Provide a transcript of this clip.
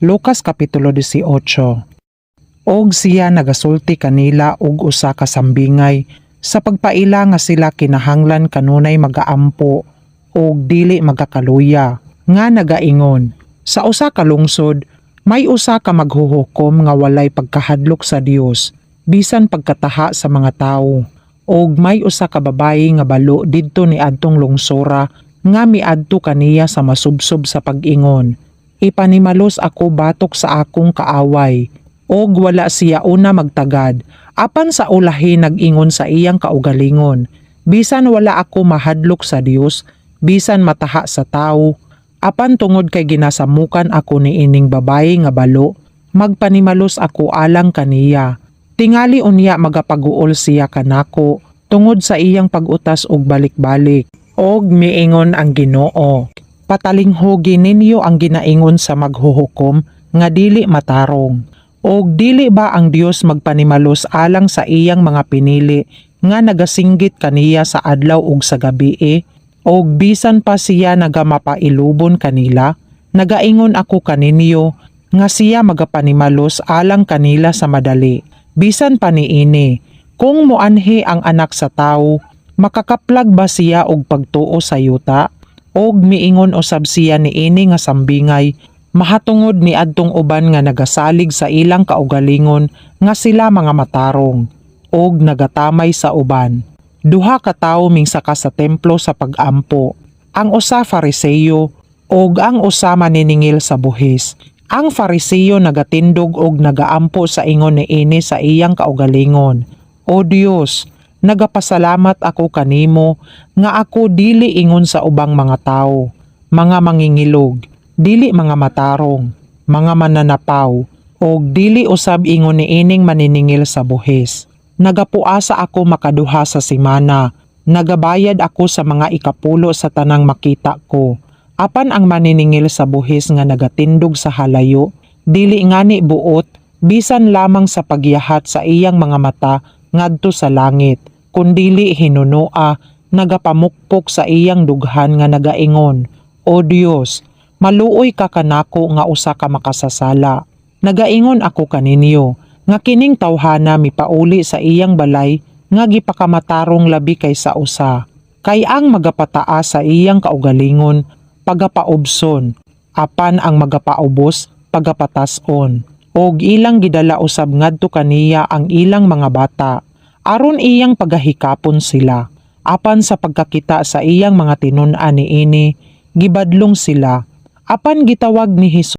Lucas Kapitulo 18. Og siya nagasulti kanila og usa ka sambingay sa pagpaila nga sila kinahanglan kanunay magaampo og dili magakaluya nga nagaingon. Sa usa ka lungsod may usa ka maghuhukom nga walay pagkahadlok sa Dios bisan pagkataha sa mga tawo. Og may usa ka babayi nga balo didto ni adtong lungsora nga miadto kaniya sa masubsob sa pag-ingon. Ipanimalos ako batok sa akong kaaway. Og wala siya una magtagad, apan sa ulahi nag-ingon sa iyang kaugalingon. Bisan wala ako mahadlok sa Dios, bisan mataha sa tawo, apan tungod kay ginasamukan ako ni ining babayi nga balo, magpanimalos ako alang kaniya. Tingali unya magapaguol siya kanako, tungod sa iyang pag-utas og balik-balik. Og miingon ang Ginoo, patalinghogi ninyo ang ginaingon sa maghuhukom nga dili matarong. Og dili ba ang Dios magpanimalos alang sa iyang mga pinili nga nagasinggit kaniya sa adlaw ug sa gabi Og bisan pa siya nagamapailubon kanila, nagaingon ako kaninyo nga siya magapanimalos alang kanila sa madali. Bisan pa niini, kung moanhi ang anak sa tawo, makakaplag ba siya og pagtuo sa yuta? Og miingon usab siya niini nga sambingay, mahatungod ni adtong uban nga nagasalig sa ilang kaugalingon nga sila mga matarong, og nagatamay sa uban. Duha ka tawo mingsaka sa templo sa pag-ampo, ang usa Fariseo og ang usa maniningil sa buhis. Ang Fariseo nagatindog og nagaampo sa ingon niini sa iyang kaugalingon, O Dios, nagapasalamat ako kanimo nga ako dili ingon sa ubang mga tawo, mga mangingilog, dili mga matarong, mga mananapaw, og dili usab ingon niining maniningil sa buhis. Nagapuasa ako makaduha sa semana, nagabayad ako sa mga ikapulo sa tanang makita ko. Apan ang maniningil sa buhis nga nagatindog sa halayo, dili ngani buot, bisan lamang sa pagyahat sa iyang mga mata ngadto sa langit, kundili hinunoa, nagapamukpok sa iyang dughan nga nagaingon, O Dios, maluoy ka kanako nga usa ka makasasala. Nagaingon ako kaninyo, nga kining tawhana mipauli sa iyang balay nga gipakamatarong labi kaysa usa. Kay ang magapataas sa iyang kaugalingon, pagapaubson, apan ang magapaubos, pagapatason. Og ilang gidala usab ngadto kaniya ang ilang mga bata, aron iyang pagahikapon sila. Apan sa pagkakita sa iyang mga tinun-an niini, gibadlong sila. Apan gitawag ni Hesus